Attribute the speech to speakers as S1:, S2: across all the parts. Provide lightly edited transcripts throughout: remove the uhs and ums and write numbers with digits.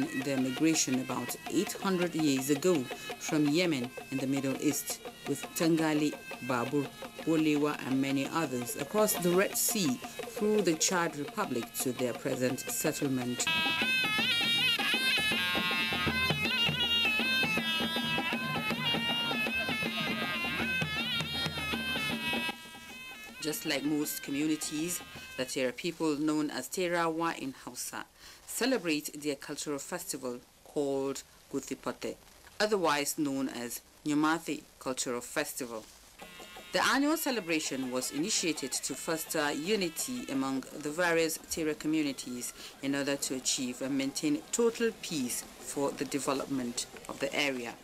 S1: began their migration about 800 years ago from Yemen in the Middle East, with Tangali, Babur, Olewa and many others across the Red Sea through the Chad Republic to their present settlement. Just like most communities, the Tera people, known as Terawa in Hausa, celebrate their cultural festival called Guthipote, otherwise known as Nyamathi Cultural Festival. The annual celebration was initiated to foster unity among the various Tera communities in order to achieve and maintain total peace for the development of the area.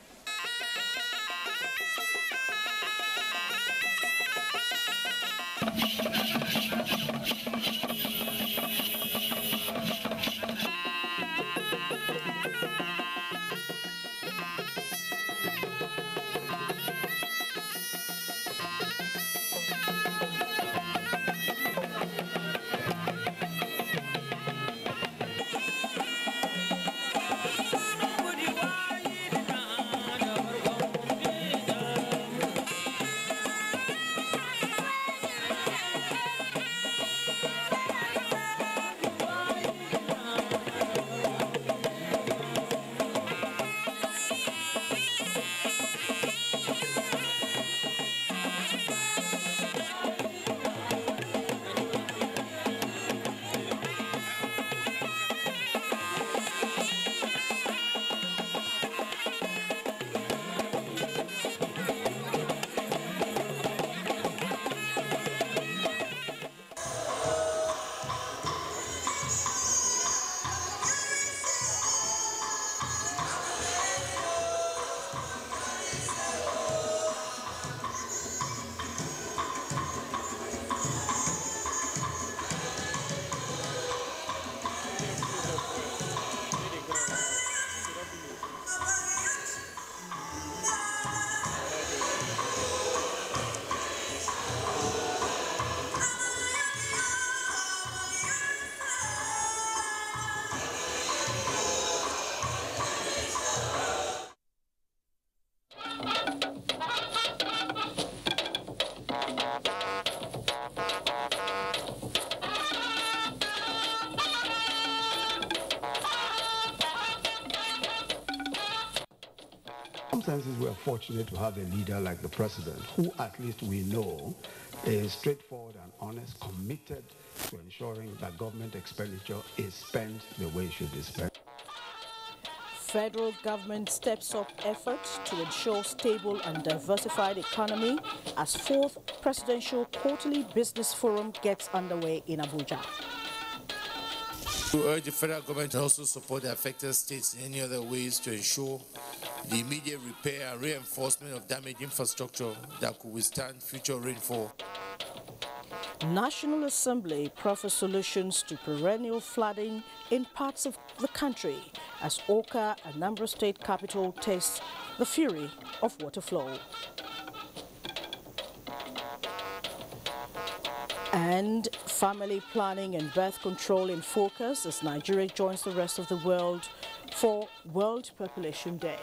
S2: Sometimes we are fortunate to have a leader like the president, who at least we know is straightforward and honest, committed to ensuring that government expenditure is spent the way it should be spent.
S3: Federal government steps up efforts to ensure stable and diversified economy as fourth Presidential Quarterly Business Forum gets underway in Abuja.
S4: We urge the federal government to also support the affected states in any other ways to ensure the immediate repair and reinforcement of damaged infrastructure that could withstand future rainfall.
S3: National Assembly proffers solutions to perennial flooding in parts of the country as Oka, Anambra State capital, tests the fury of water flow. And family planning and birth control in focus as Nigeria joins the rest of the world for World Population Day.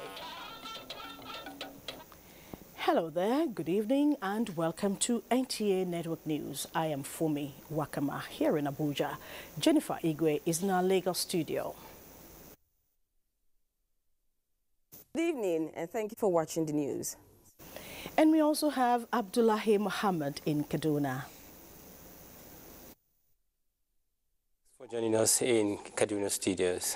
S3: Hello there, good evening and welcome to NTA Network News. I am Fumi Wakama here in Abuja. Jennifer Igwe is in our Lagos studio.
S5: Good evening and thank you for watching the news.
S3: And we also have Abdullahi Muhammad in Kaduna.
S6: For joining us in Kaduna studios.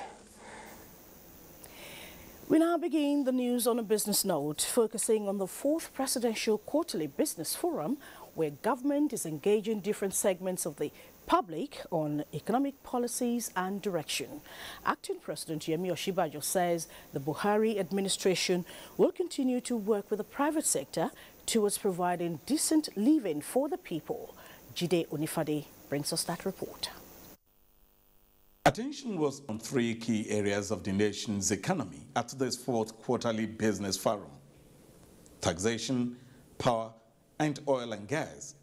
S3: We now begin the news on a business note, focusing on the fourth Presidential Quarterly Business Forum, where government is engaging different segments of the public on economic policies and direction. Acting President Yemi Osinbajo says the Buhari administration will continue to work with the private sector towards providing decent living for the people. Jide Onifade brings us that report.
S7: Attention was on three key areas of the nation's economy at this fourth quarterly business forum: taxation, power, and oil and gas.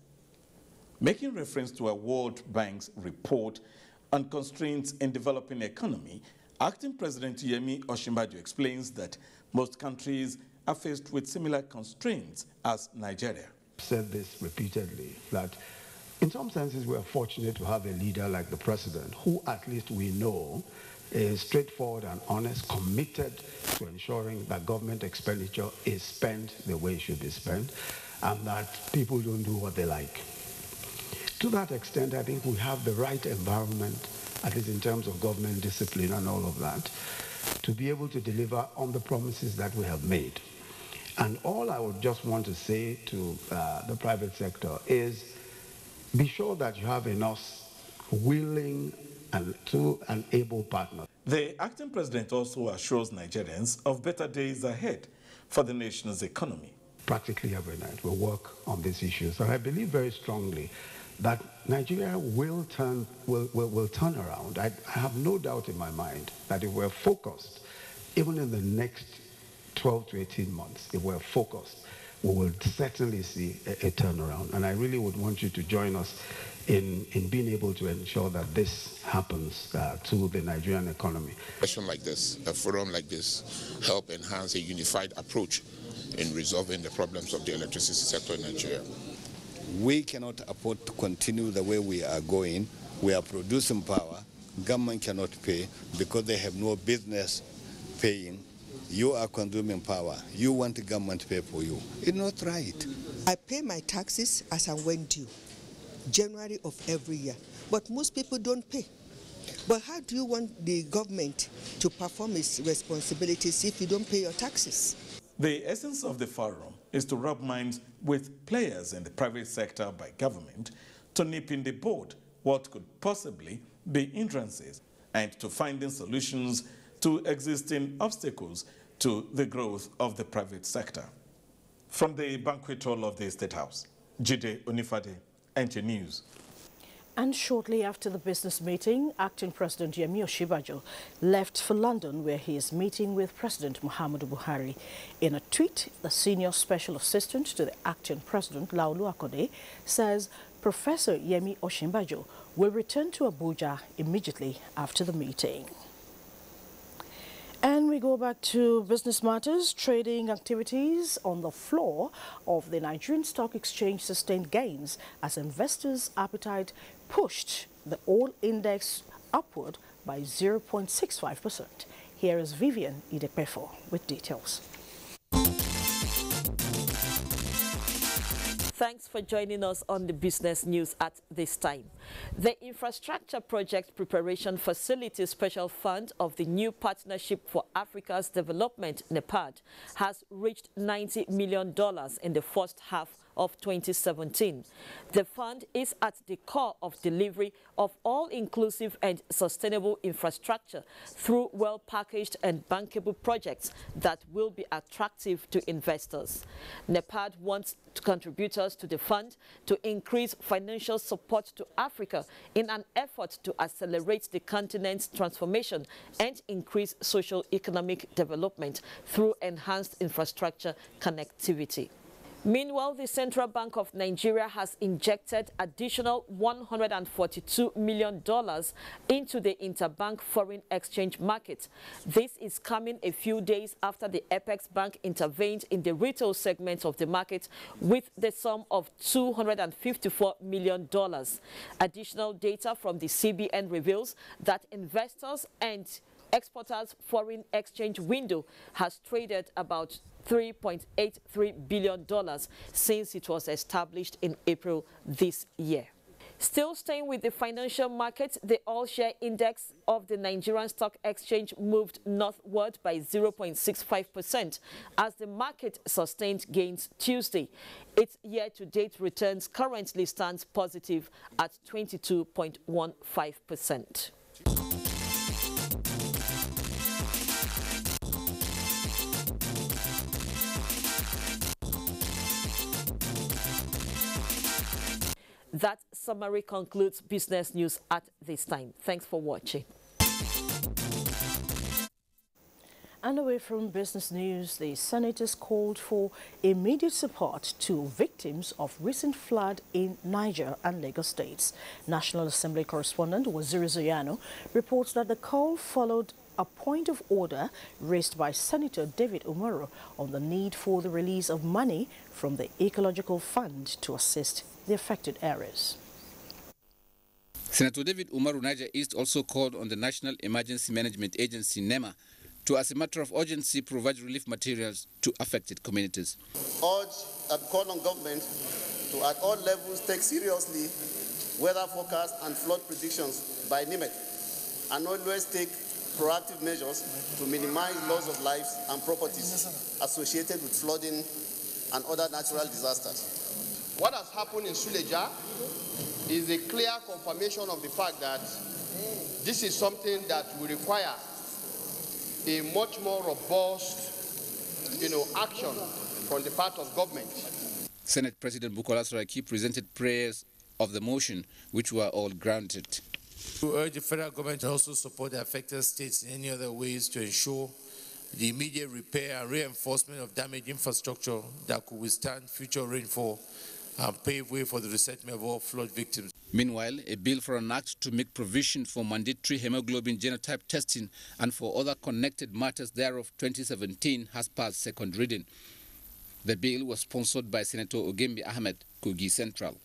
S7: Making reference to a World Bank's report on constraints in developing economy Acting President Yemi Osinbajo explains that most countries are faced with similar constraints as Nigeria.
S2: I've said this repeatedly, that in some senses we are fortunate to have a leader like the president who at least we know is straightforward and honest, committed to ensuring that government expenditure is spent the way it should be spent and that people don't do what they like. To that extent, I think we have the right environment, at least in terms of government discipline and all of that, to be able to deliver on the promises that we have made. And all I would just want to say to the private sector is be sure that you have enough willing and able partners.
S7: The acting president also assures Nigerians of better days ahead for the nation's economy.
S2: Practically every night we work on these issues. And I believe very strongly that Nigeria will turn around. I have no doubt in my mind that if we're focused, even in the next 12 to 18 months, if we're focused, we will certainly see a turnaround. And I really would want you to join us in being able to ensure that this happens to the Nigerian economy.
S8: A session like this, a forum like this, help enhance a unified approach in resolving the problems of the electricity sector in Nigeria.
S9: We cannot afford to continue the way we are going. We are producing power. Government cannot pay because they have no business paying. You are consuming power. You want the government to pay for you. It's not right.
S10: I pay my taxes as I went due, January of every year. But most people don't pay. But how do you want the government to perform its responsibilities if you don't pay your taxes?
S7: The essence of the forum is to rub minds with players in the private sector by government to nip in the bud what could possibly be hindrances and to finding solutions to existing obstacles to the growth of the private sector. From the banquet hall of the State House, Jide Onifade, NTA News.
S3: And shortly after the business meeting, Acting President Yemi Osinbajo left for London, where he is meeting with President Muhammadu Buhari. In a tweet, the senior special assistant to the acting president, Laolu Akode, says Professor Yemi Osinbajo will return to Abuja immediately after the meeting. And we go back to business matters. Trading activities on the floor of the Nigerian Stock Exchange sustained gains as investors' appetite pushed the oil index upward by 0.65%. Here is Vivian Idepefo with details.
S11: Thanks for joining us on the business news at this time. The Infrastructure Project Preparation Facility Special Fund of the New Partnership for Africa's Development, NEPAD, has reached $90 million in the first half of 2017. The fund is at the core of delivery of all-inclusive and sustainable infrastructure through well-packaged and bankable projects that will be attractive to investors. NEPAD wants contributors to the fund to increase financial support to Africa in an effort to accelerate the continent's transformation and increase socio-economic development through enhanced infrastructure connectivity. Meanwhile, the Central Bank of Nigeria has injected additional $142 million into the interbank foreign exchange market. This is coming a few days after the Apex Bank intervened in the retail segment of the market with the sum of $254 million. Additional data from the CBN reveals that investors and exporters' foreign exchange window has traded about $3.83 billion since it was established in April this year. Still staying with the financial markets, the all-share index of the Nigerian Stock Exchange moved northward by 0.65% as the market sustained gains Tuesday. Its year-to-date returns currently stands positive at 22.15%. That summary concludes business news at this time. Thanks for watching.
S3: And away from business news, the senators called for immediate support to victims of recent flood in Niger and Lagos states. National Assembly correspondent Waziri Zoyano reports that the call followed a point of order raised by Senator David Umaru on the need for the release of money from the Ecological Fund to assist the affected areas.
S12: Senator David Umaru Niger East also called on the National Emergency Management Agency, NEMA, to, as a matter of urgency, provide relief materials to affected communities.
S13: Urge and call on government to, at all levels, take seriously weather forecasts and flood predictions by NIMET and always take proactive measures to minimize loss of lives and properties associated with flooding and other natural disasters.
S14: What has happened in Suleja is a clear confirmation of the fact that this is something that will require a much more robust, action from the part of government.
S12: Senate President Bukola Saraki presented prayers of the motion, which were all granted.
S4: We urge the federal government to also support the affected states in any other ways to ensure the immediate repair and reinforcement of damaged infrastructure that could withstand future rainfall and pave way for the resettlement of all flood victims.
S12: Meanwhile, a bill for an act to make provision for mandatory hemoglobin genotype testing and for other connected matters thereof 2017 has passed second reading. The bill was sponsored by Senator Ogembi Ahmed, Kogi Central.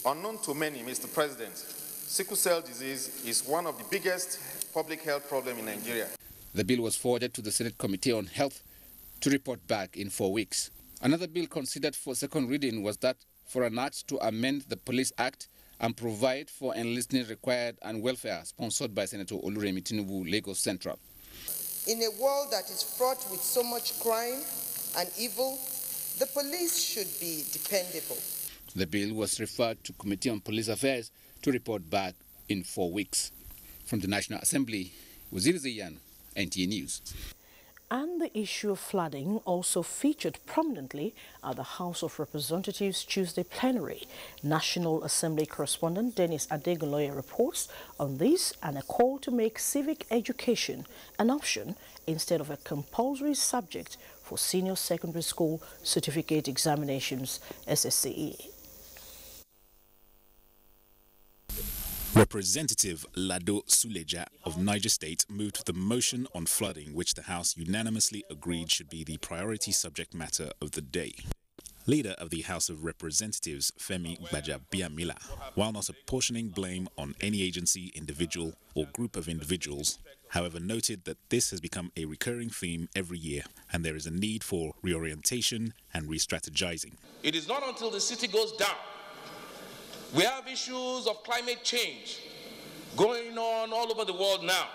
S15: Unknown to many, Mr. President, sickle cell disease is one of the biggest public health problems in Nigeria.
S12: The bill was forwarded to the Senate Committee on Health to report back in 4 weeks. Another bill considered for second reading was that for an act to amend the Police Act and provide for enlisting required and welfare, sponsored by Senator Oluremi Tinubu, Lagos Central.
S16: In a world that is fraught with so much crime and evil, the police should be dependable.
S12: The bill was referred to Committee on Police Affairs to report back in 4 weeks. From the National Assembly, Waziri Zayan, NTA News.
S3: And the issue of flooding also featured prominently at the House of Representatives Tuesday plenary. National Assembly correspondent Dennis Adegoloye reports on this and a call to make civic education an option instead of a compulsory subject for senior secondary school certificate examinations, SSCE.
S17: Representative Lado Suleja of Niger State moved the motion on flooding, which the House unanimously agreed should be the priority subject matter of the day. Leader of the House of Representatives, Femi Gbajabiamila, while not apportioning blame on any agency, individual or group of individuals, however noted that this has become a recurring theme every year and there is a need for reorientation and re-strategizing.
S18: It is not until the city goes down. We have issues of climate change going on all over the world now.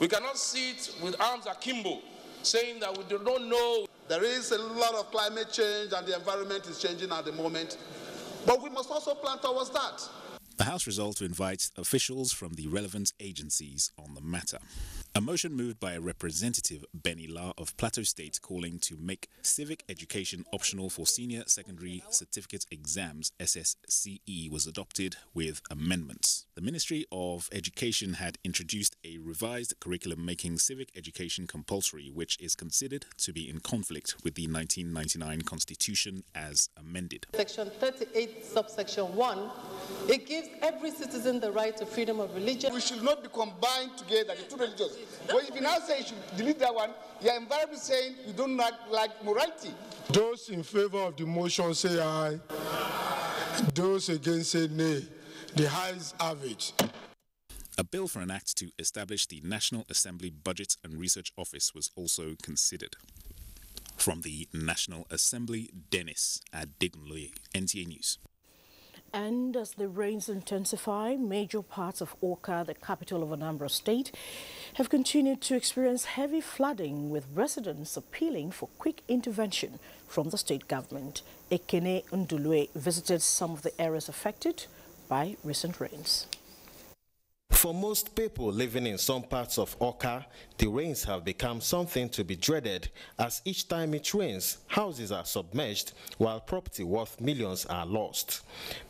S18: We cannot sit with arms akimbo saying that we do not know.
S14: There is a lot of climate change and the environment is changing at the moment, but we must also plan towards that.
S17: The House resolved to invite officials from the relevant agencies on the matter. A motion moved by Representative Benny La of Plateau State calling to make civic education optional for senior secondary certificate exams, SSCE, was adopted with amendments. The Ministry of Education had introduced a revised curriculum making civic education compulsory, which is considered to be in conflict with the 1999 Constitution as amended.
S19: Section 38, subsection 1, it gives every citizen the right to freedom of religion.
S14: We should not be combined together, the two religions. But if you now say you should delete that one, you are invariably saying you don't like morality.
S20: Those in favor of the motion say aye. Those against say nay. The ayes have it.
S17: A bill for an act to establish the National Assembly Budget and Research Office was also considered. From the National Assembly, Dennis Adegoloye, NTA News.
S3: And as the rains intensify, major parts of Awka, the capital of Anambra State, have continued to experience heavy flooding, with residents appealing for quick intervention from the state government. Ekene Ndulue visited some of the areas affected by recent rains.
S21: For most people living in some parts of Awka, the rains have become something to be dreaded, as each time it rains, houses are submerged while property worth millions are lost.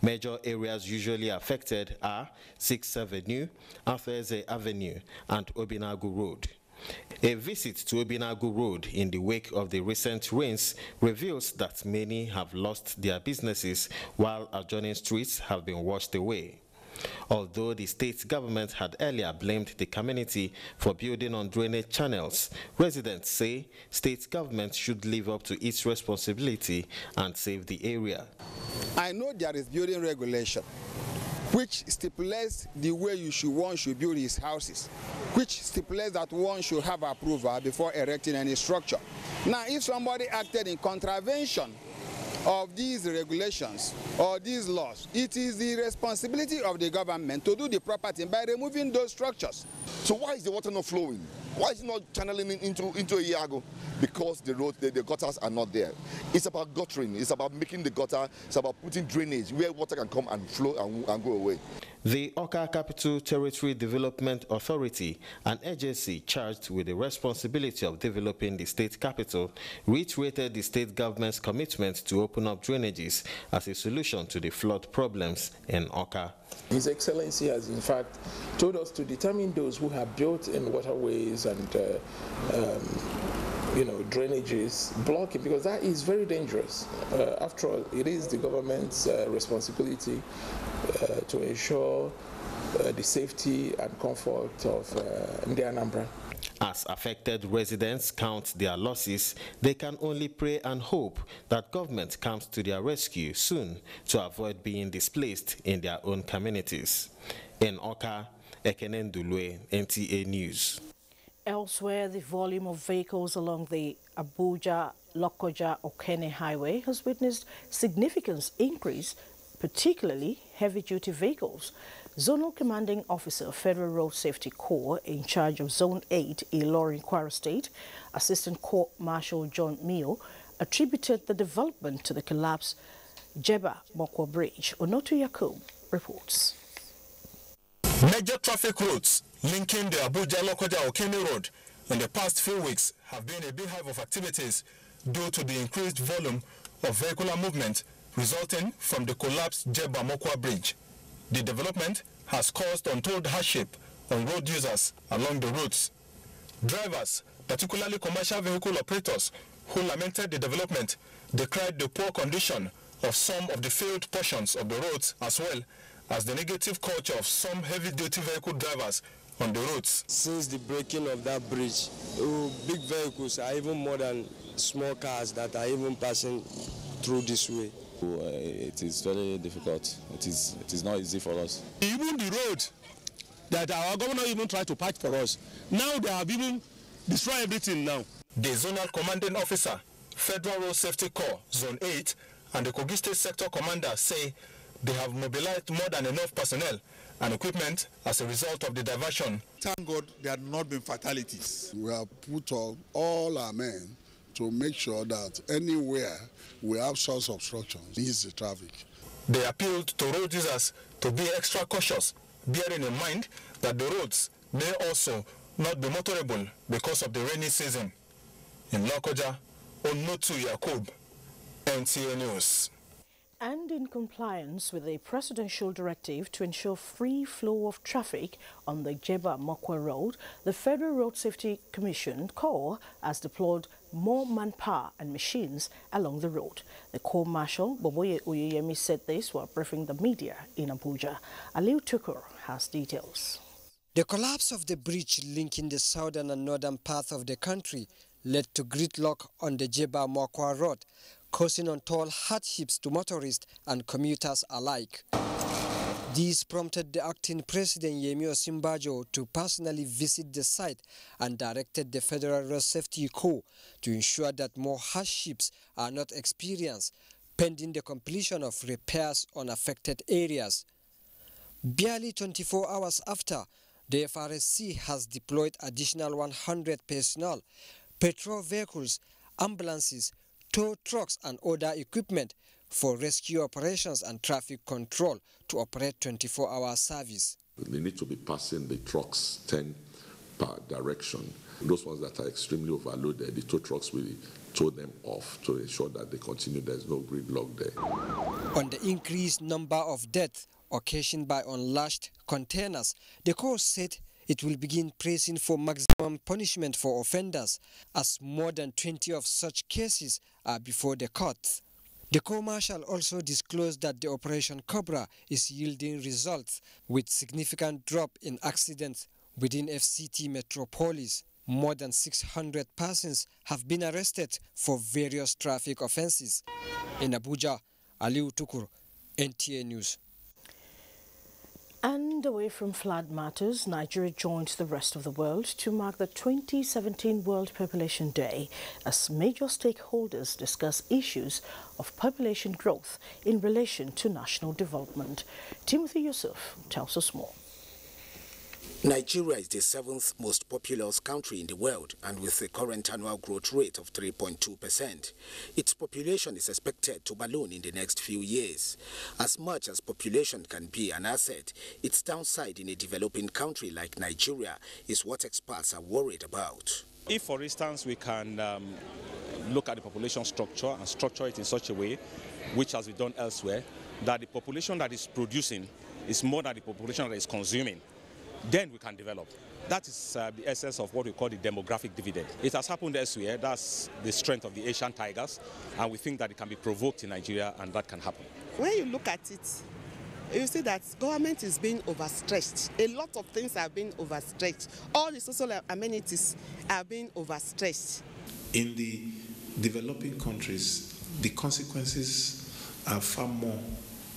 S21: Major areas usually affected are 6th Avenue, Afeze Avenue, and Obinagu Road. A visit to Obinagu Road in the wake of the recent rains reveals that many have lost their businesses while adjoining streets have been washed away. Although the state government had earlier blamed the community for building on drainage channels, residents say state government should live up to its responsibility and save the area.
S1: I know there is building regulation which stipulates the way one should build his houses, which stipulates that one should have approval before erecting any structure. Now, if somebody acted in contravention of these regulations or these laws, it is the responsibility of the government to do the proper thing by removing those structures.
S22: So why is the water not flowing? Why is it not channeling into a Iago? Because the gutters are not there. It's about guttering. It's about making the gutter. It's about putting drainage where water can come and flow and go away.
S21: The Awka Capital Territory Development Authority, an agency charged with the responsibility of developing the state capital, reiterated the state government's commitment to open up drainages as a solution to the flood problems in Awka.
S23: His Excellency has in fact told us to determine those who have built in waterways and drainages, blocking, because that is very dangerous. After all, it is the government's responsibility to ensure the safety and comfort of the Anambra.
S21: As affected residents count their losses, they can only pray and hope that government comes to their rescue soon to avoid being displaced in their own communities. In Awka, Ekene Ndulwe, NTA News.
S3: Elsewhere, the volume of vehicles along the Abuja-Lokoja-Okene highway has witnessed significant increase, particularly heavy-duty vehicles. Zonal Commanding Officer, Federal Road Safety Corps, in charge of Zone 8, Ilorin, Kwara State, Assistant Corps Marshal John Mio, attributed the development to the collapsed Jeba Mokwa Bridge. Onoto Yakub reports.
S24: Major traffic routes linking the Abuja-Lokoja-Okene Road in the past few weeks have been a beehive of activities due to the increased volume of vehicular movement resulting from the collapsed Jeba Mokwa Bridge. The development has caused untold hardship on road users along the routes. Drivers, particularly commercial vehicle operators who lamented the development, decried the poor condition of some of the failed portions of the roads as well as the negative culture of some heavy-duty vehicle drivers on the roads.
S25: Since the breaking of that bridge, big vehicles are even more than small cars that are even passing through this way.
S26: It is very difficult. It is not easy for us.
S27: Even the road that our governor even tried to patch for us, now they have even destroyed everything now.
S24: The Zonal Commanding Officer, Federal Road Safety Corps, Zone 8, and the Kogi State Sector Commander say they have mobilized more than enough personnel and equipment as a result of the diversion.
S28: Thank God there have not been fatalities. We have put all our men to make sure that anywhere we have source obstructions, ease the traffic.
S24: They appealed to road users to be extra cautious, bearing in mind that the roads may also not be motorable because of the rainy season. In Lokoja, Onotu Yakub, NTA News.
S3: And in compliance with a presidential directive to ensure free flow of traffic on the Jeba Mokwa Road, the Federal Road Safety Commission, Corps, has deployed more manpower and machines along the road. The Corps Marshal, Boboye Uyeyemi, said this while briefing the media in Abuja. Aliu Tukur has details.
S29: The collapse of the bridge linking the southern and northern part of the country led to gridlock on the Jeba Mokwa Road, causing untold hardships to motorists and commuters alike. This prompted the acting president Yemi Osinbajo to personally visit the site and directed the Federal Road Safety Corps to ensure that more hardships are not experienced, pending the completion of repairs on affected areas. Barely 24 hours after, the FRSC has deployed additional 100 personnel, patrol vehicles, ambulances, tow trucks and other equipment for rescue operations and traffic control to operate 24-hour service.
S30: They need to be passing the trucks 10 per direction. Those ones that are extremely overloaded, the tow trucks will tow them off to ensure that they continue. There's no gridlock there.
S29: On the increased number of deaths occasioned by unlatched containers, the Corps said it will begin pressing for maximum punishment for offenders, as more than 20 of such cases are before the courts. The co-marshal also disclosed that the Operation Cobra is yielding results with significant drop in accidents within FCT Metropolis. More than 600 persons have been arrested for various traffic offences. In Abuja, Aliu Tukur, NTA News.
S3: And away from flood matters, Nigeria joined the rest of the world to mark the 2017 World Population Day as major stakeholders discuss issues of population growth in relation to national development. Timothy Yusuf tells us more.
S2: Nigeria is the 7th most populous country in the world, and with a current annual growth rate of 3.2%, its population is expected to balloon in the next few years. As much as population can be an asset, its downside in a developing country like Nigeria is what experts are worried about.
S4: If, for instance, we can look at the population structure and structure it in such a way, which has been done elsewhere, that the population that is producing is more than the population that is consuming, then we can develop. That is the essence of what we call the demographic dividend. It has happened elsewhere. That's the strength of the Asian tigers, and we think that it can be provoked in Nigeria, and that can happen.
S5: When you look at it, you see that government is being overstretched. A lot of things are being overstretched. All the social amenities are being overstretched.
S6: In the developing countries, the consequences are far more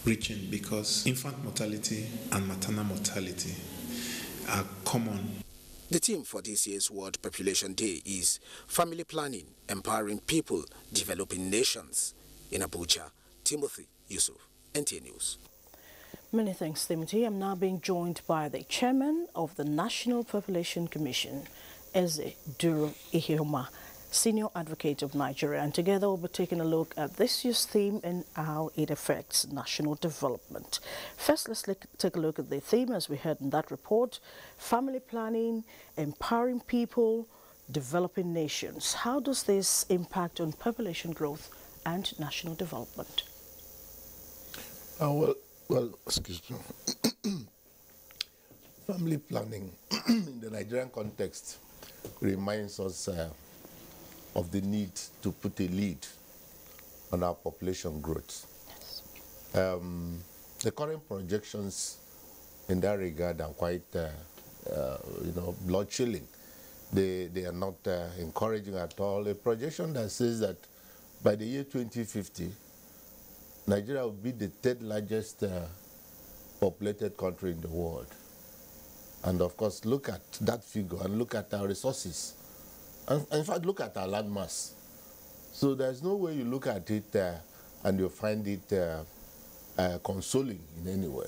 S6: reaching because infant mortality and maternal mortality are common.
S2: The theme for this year's World Population Day is Family Planning, Empowering People, Developing Nations. In Abuja, Timothy Yusuf, NTA News.
S3: Many thanks, Timothy. I'm now being joined by the chairman of the National Population Commission, Eze Duru Ihoma, Senior Advocate of Nigeria, and together we'll be taking a look at this year's theme and how it affects national development. First, let's take a look at the theme as we heard in that report: family planning, empowering people, developing nations. How does this impact on population growth and national development?
S7: Well, excuse me. Family planning in the Nigerian context reminds us of the need to put a lead on our population growth. Yes. The current projections in that regard are quite, blood-chilling. They are not encouraging at all. A projection that says that by the year 2050, Nigeria will be the 3rd largest populated country in the world. And of course, look at that figure and look at our resources. And in fact, look at our landmass. So there's no way you look at it and you find it consoling in any way.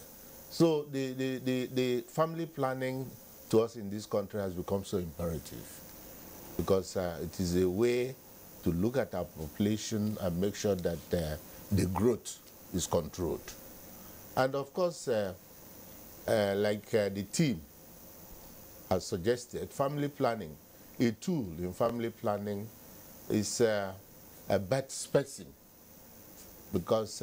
S7: So the family planning to us in this country has become so imperative because it is a way to look at our population and make sure that the growth is controlled. And of course, like the team has suggested, family planning, a tool in family planning is a bed spacing, because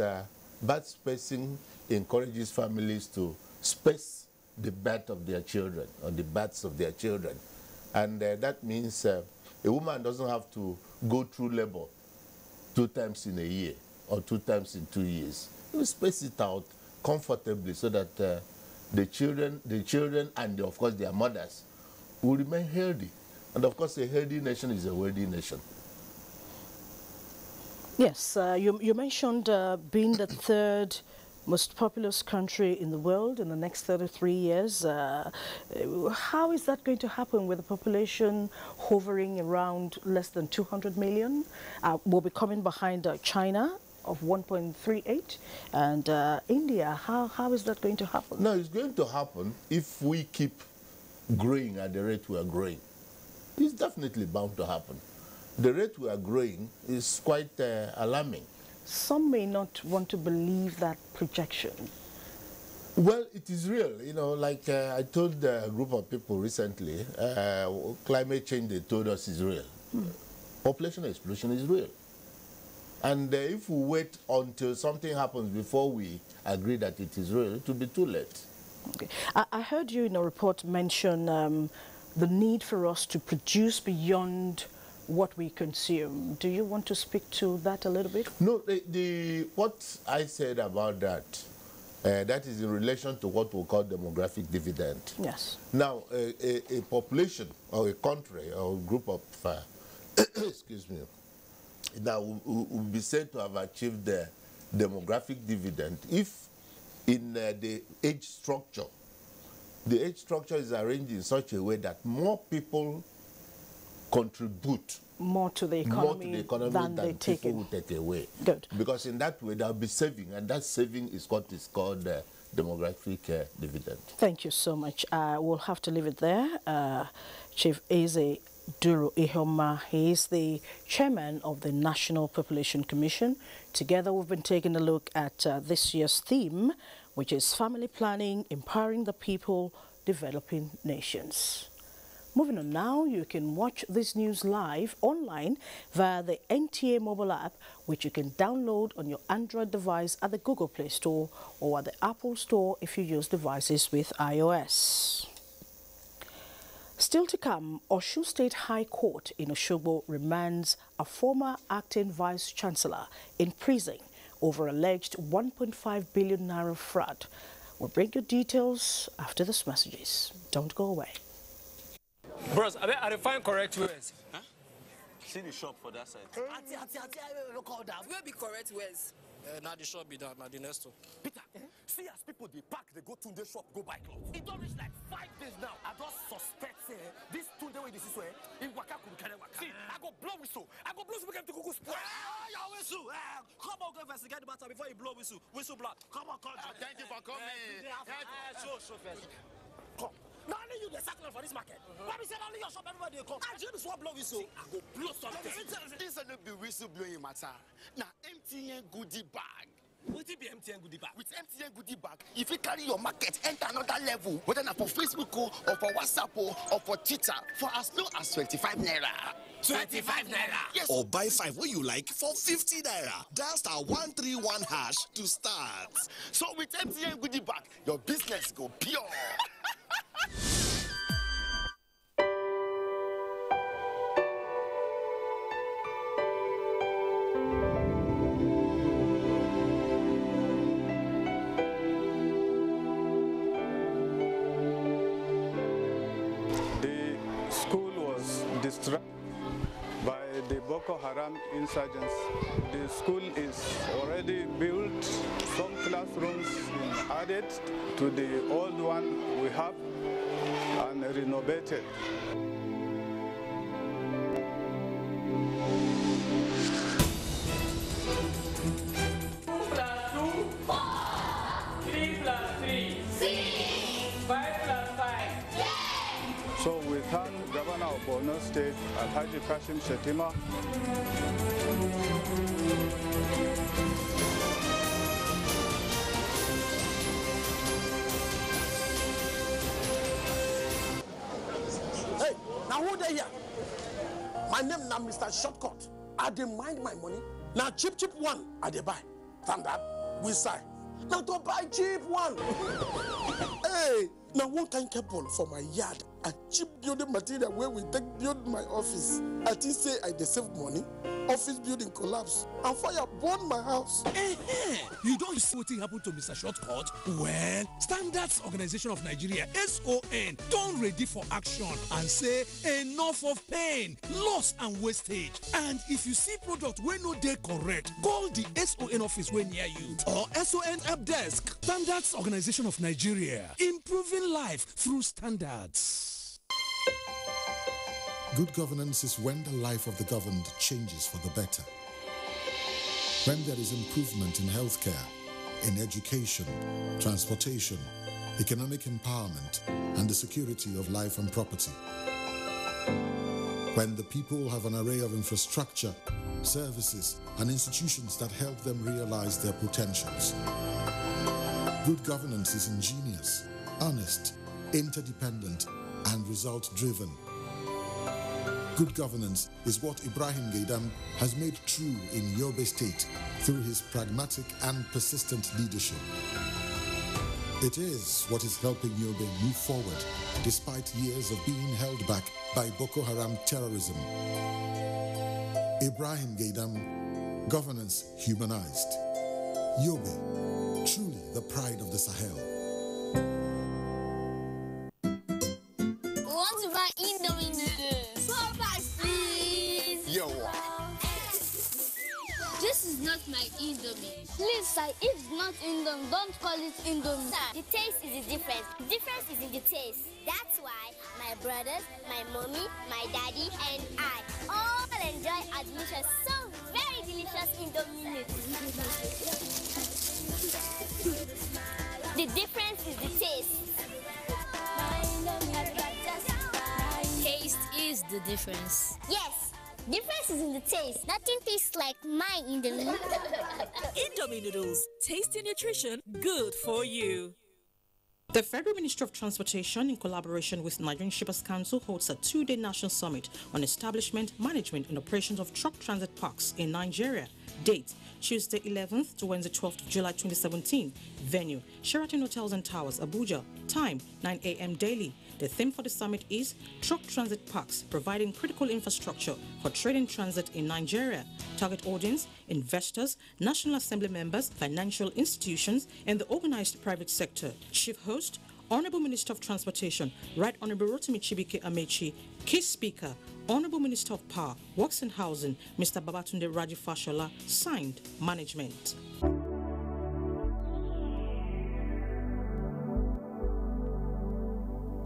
S7: bed spacing encourages families to space the birth of their children or the births of their children. And that means a woman doesn't have to go through labor 2 times in a year or 2 times in 2 years. You space it out comfortably so that the children and of course their mothers will remain healthy. And of course, a healthy nation is a wealthy nation.
S3: Yes, you mentioned being the 3rd most populous country in the world in the next 33 years. How is that going to happen with the population hovering around less than 200 million? We'll be coming behind China of 1.38 and India. How is that going to happen?
S7: No, it's going to happen if we keep growing at the rate we are growing. It's definitely bound to happen. The rate we are growing is quite alarming.
S3: Some may not want to believe that projection.
S7: Well, it is real. You know, like I told a group of people recently, climate change, they told us, is real. Population explosion is real. And if we wait until something happens before we agree that it is real, it will be too late.
S3: Okay. I heard you in a report mention the need for us to produce beyond what we consume. Do you want to speak to that a little bit?
S7: No, what I said about that, that is in relation to what we call demographic dividend.
S3: Yes.
S7: Now, a population or a country or a group of, excuse me, that will be said to have achieved the demographic dividend if in the age structure is arranged in such a way that more people contribute
S3: more to the economy, than they take
S7: people will take away.
S3: Good.
S7: Because in that way there'll be saving, and that saving is what is called demographic dividend.
S3: Thank you so much. We'll have to leave it there. Chief Eze Duru Ihoma, he is the chairman of the National Population Commission. Together we've been taking a look at this year's theme, which is family planning, empowering the people, developing nations. Moving on now, you can watch this news live online via the NTA mobile app, which you can download on your Android device at the Google Play Store or at the Apple Store if you use devices with iOS. Still to come, Oshu State High Court in Osogbo remands a former acting Vice Chancellor in prison over alleged 1.5 billion naira fraud. We'll bring you details after these messages. Don't go away.
S8: Bros, I find correct words. Huh? See the shop for that side.
S9: Auntie, I will call that. Where be correct words?
S8: Now the shop be done, now the next one.
S9: Peter, see as people they pack, they go to the shop, go buy clothes. It don't reach like 5 days now. I don't suspect this Tunde way this is where in Waka could carry Waka. See, I go blow whistle. I go blow whistle to Kuku spoil. Your whistle. Come on, go investigate the matter before you blow whistle. Whistle blood. Come on, come on.
S8: Thank you for coming.
S9: Show first. Come. Not only you, the circle for this market. Why we say only your shop, everybody come. I just want blow whistle. I go blow something. This is not be whistle blowing matter. Now, MTN goodie bag. What it be MTN goodie bag? With MTN goodie bag, if you carry your market, enter another level. Whether not for Facebook or for WhatsApp or for Twitter, for as low as 25 naira. 25 naira.
S10: Yes. Or buy 5 what you like for 50 naira. Dial *131# to start.
S9: So with MTN goodie bag, your business go pure.
S11: The school was destroyed by the Boko Haram insurgents. The school is already built. Some classrooms added to the old one we have and renovated. So we thank Governor of Borno State, Alhaji Kashim Shetima.
S9: Hey, now who they here? My name now Mr. Shortcut. I dey mind my money. Now cheap one, I dey buy. Standard, we sign. Now to buy cheap one. Hey, now one kind cable for my yard. A cheap building material where we take build my office. I think say I dey save money. Office building collapse and fire burn my house.
S12: You don't see what happened to Mr. Shortcut? Well, Standards Organization of Nigeria, SON, don't ready for action and say enough of pain, loss and wastage. And if you see product where no dey correct, call the SON office when near you or SON help desk. Standards Organization of Nigeria, improving life through standards.
S13: Good governance is when the life of the governed changes for the better. When there is improvement in healthcare, in education, transportation, economic empowerment, and the security of life and property. When the people have an array of infrastructure, services, and institutions that help them realize their potentials. Good governance is ingenious, honest, interdependent, and result-driven. Good governance is what Ibrahim Gaidam has made true in Yobe State through his pragmatic and persistent leadership. It is what is helping Yobe move forward, despite years of being held back by Boko Haram terrorism. Ibrahim Gaidam, governance humanized. Yobe, truly the pride of the Sahel.
S1: We want to buy Indomie noodles. 4 packs, please.
S10: Yo.
S1: This is not my Indomie. Please, sir, if it's not Indomie, don't call it Indomie.
S14: Sir, the taste is the difference. The difference is in the taste. That's why my brothers, my mommy, my daddy, and I all enjoy our delicious, so very delicious Indomie noodles. The difference is the taste.
S1: Taste is the difference.
S14: Yes, difference is in the taste. Nothing tastes like my Indomie.
S15: Indomie noodles, tasty nutrition, good for you.
S3: The Federal Ministry of Transportation, in collaboration with Nigerian Shippers Council, holds a 2-day national summit on establishment, management, and operations of truck transit parks in Nigeria. Date: Tuesday 11th to Wednesday 12th of July 2017. Venue: Sheraton Hotels and Towers, Abuja. Time: 9 a.m. daily. The theme for the summit is Truck Transit Parks, providing critical infrastructure for trading transit in Nigeria. Target audience: investors, National Assembly members, financial institutions, and the organized private sector. Chief host: Honorable Minister of Transportation, Right Honorable Rotimi Chibike Amechi. Key speaker: Honorable Minister of Power, Works and Housing, Mr. Babatunde Raji Fashola. Signed, Management.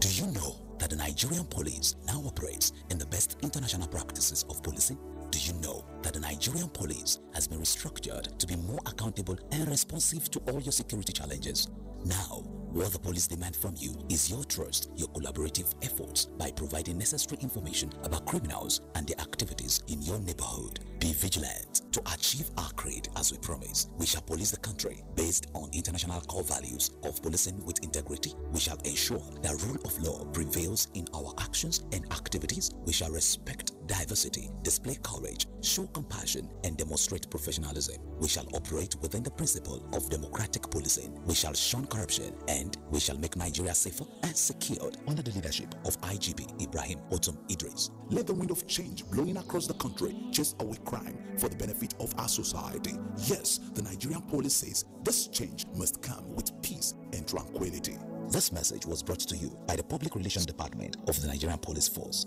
S16: Do you know that the Nigerian police now operates in the best international practices of policing? Do you know that the Nigerian police has been restructured to be more accountable and responsive to all your security challenges? Now, what the police demand from you is your trust, your collaborative efforts by providing necessary information about criminals and their activities in your neighborhood. Be vigilant. To achieve our creed as we promise, we shall police the country based on international core values of policing with integrity. We shall ensure that rule of law prevails in our actions and activities. We shall respect diversity, display courage, show compassion, and demonstrate professionalism. We shall operate within the principle of democratic policing. We shall shun corruption, and we shall make Nigeria safer and secured under the leadership of IGP Ibrahim Otum Idris.
S17: Let the wind of change blowing across the country chase away crime for the benefit of our society. Yes, the Nigerian police says this change must come with peace and tranquility.
S16: This message was brought to you by the Public Relations Department of the Nigerian Police Force.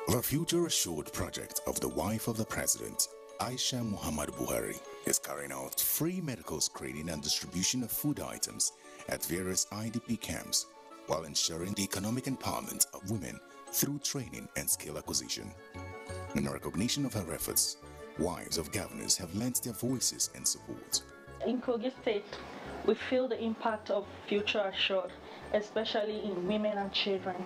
S18: The Future Assured project of the wife of the president, Aisha Muhammad Buhari, is carrying out free medical screening and distribution of food items at various IDP camps while ensuring the economic empowerment of women through training and skill acquisition. In recognition of her efforts, wives of governors have lent their voices and support.
S19: In Kogi State, we feel the impact of Future Assured, especially in women and children.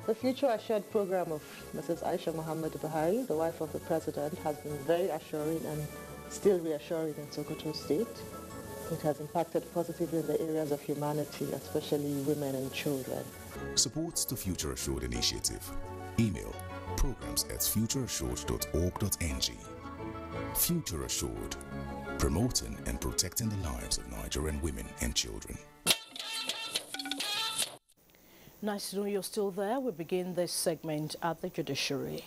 S20: The Future Assured program of Mrs. Aisha Muhammad Buhari, the wife of the president, has been very assuring and still reassuring in Sokoto State. It has impacted positively in the areas of humanity, especially women and children.
S18: Supports the Future Assured initiative. Email programs@futureassured.org.ng. Future Assured, promoting and protecting the lives of Nigerian women and children.
S3: Nice to know you're still there. We begin this segment at the judiciary.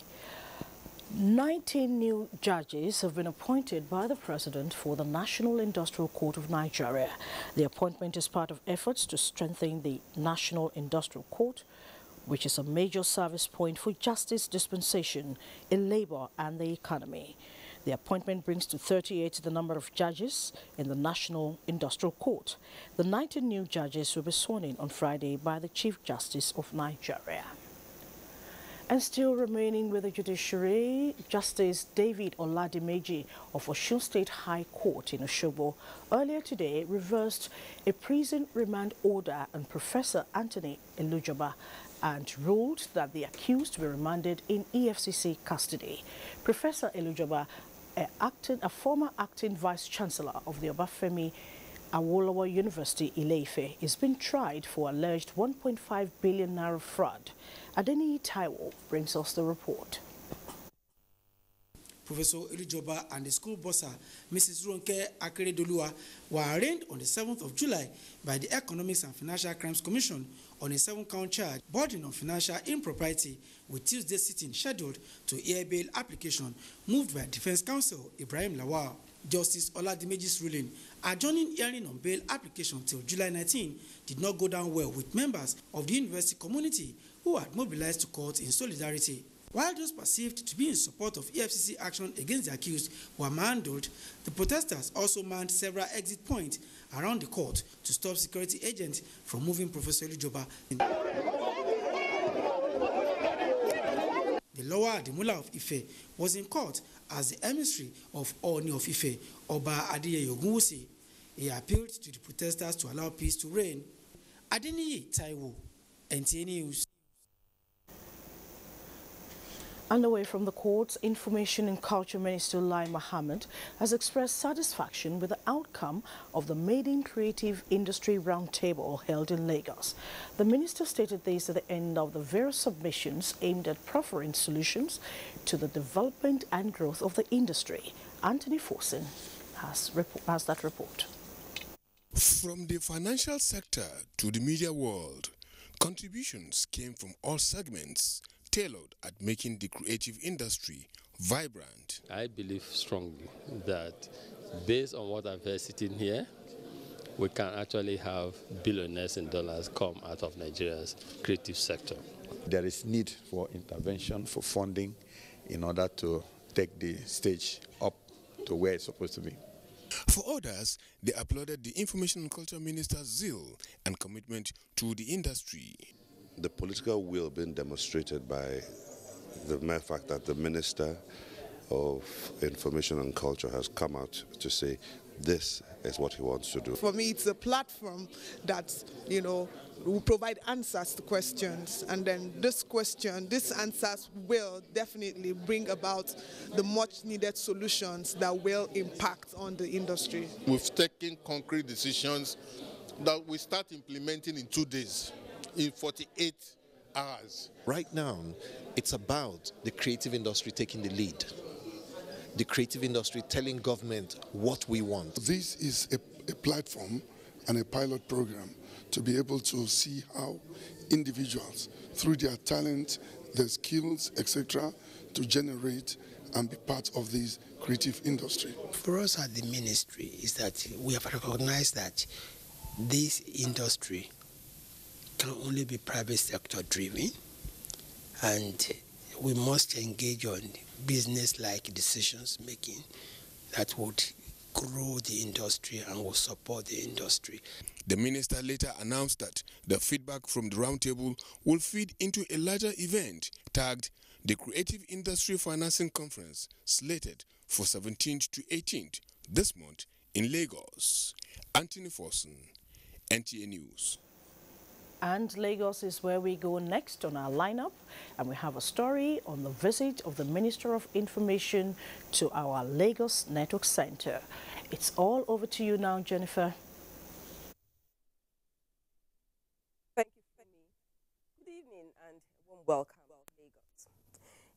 S3: 19 new judges have been appointed by the President for the National Industrial Court of Nigeria. The appointment is part of efforts to strengthen the National Industrial Court, which is a major service point for justice dispensation in labor and the economy. The appointment brings to 38 the number of judges in the National Industrial Court. The 19 new judges will be sworn in on Friday by the Chief Justice of Nigeria. And still remaining with the judiciary, Justice David Oladimeji of Osun State High Court in Osogbo earlier today reversed a prison remand order on Professor Anthony Elujoba and ruled that the accused be remanded in EFCC custody. Professor Elujoba, a former acting Vice-Chancellor of the Obafemi Awolowo University, Ile-Ife, is being tried for alleged 1.5 billion naira fraud. Adeni Taiwo brings us the report.
S22: Professor Elujoba and the school bursar, Mrs. Ronke Akeredolua, were arraigned on the 7th of July by the Economics and Financial Crimes Commission on a 7-count charge bordering on financial impropriety, with Tuesday's sitting scheduled to hear bail application moved by Defense Counsel Ibrahim Lawal. Justice Oladimeji's ruling adjourning hearing on bail application till July 19 did not go down well with members of the university community who had mobilized to court in solidarity. While those perceived to be in support of EFCC action against the accused were manhandled, the protesters also manned several exit points around the court to stop security agents from moving Professor Elijoba. The lower Adimula of Ife was in court as the emissary of Oni of Ife, Oba Adiyeye Ogunwusi. He appealed to the protesters to allow peace to reign. Adeniyi Taiwo, NTA News.
S3: Underway from the courts, Information and Culture Minister Lai Mohammed has expressed satisfaction with the outcome of the Maiden Creative Industry Roundtable held in Lagos. The minister stated this at the end of the various submissions aimed at proffering solutions to the development and growth of the industry. Anthony Forsen has that report.
S4: From the financial sector to the media world, contributions came from all segments, tailored at making the creative industry vibrant.
S21: I believe strongly that based on what I've heard sitting here, we can actually have billionaires in dollars come out of Nigeria's creative sector.
S23: There is need for intervention, for funding, in order to take the stage up to where it's supposed to be.
S4: For others, they applauded the Information and Culture Minister's zeal and commitment to the industry.
S24: The political will being demonstrated by the mere fact that the Minister of Information and Culture has come out to say this is what he wants to do.
S25: For me, it's a platform that, will provide answers to questions, and then these answers will definitely bring about the much needed solutions that will impact on the industry.
S26: We've taken concrete decisions that we start implementing in 2 days. In 48 hours.
S27: Right now, it's about the creative industry taking the lead. The creative industry telling government what we want.
S28: This is a platform and a pilot program to be able to see how individuals, through their talent, their skills, etc., to generate and be part of this creative industry.
S29: For us at the ministry is that we have recognized that this industry can only be private sector driven, and we must engage on business-like decisions making that would grow the industry and will support the industry.
S4: The minister later announced that the feedback from the roundtable will feed into a larger event tagged the Creative Industry Financing Conference, slated for 17th to 18th this month in Lagos. Anthony Forsen, NTA News.
S3: And Lagos is where we go next on our lineup, and we have a story on the visit of the Minister of Information to our Lagos Network Center. It's all over to you now, Jennifer.
S30: Thank you, Femi. Good evening and warm welcome to Lagos.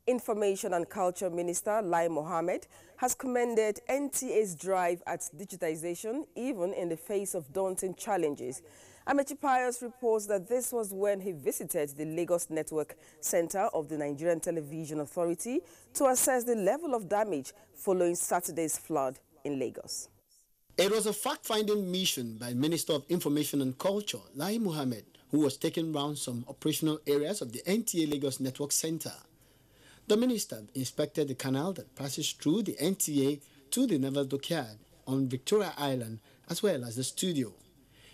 S30: Information and Culture Minister Lai Mohammed has commended NTA's drive at digitization, even in the face of daunting challenges. Amechi Pius reports that this was when he visited the Lagos Network Center of the Nigerian Television Authority to assess the level of damage following Saturday's flood in Lagos.
S31: It was a fact-finding mission by Minister of Information and Culture, Lai Mohammed, who was taking round some operational areas of the NTA Lagos Network Center. The minister inspected the canal that passes through the NTA to the Naval Dockyard on Victoria Island, as well as the studio.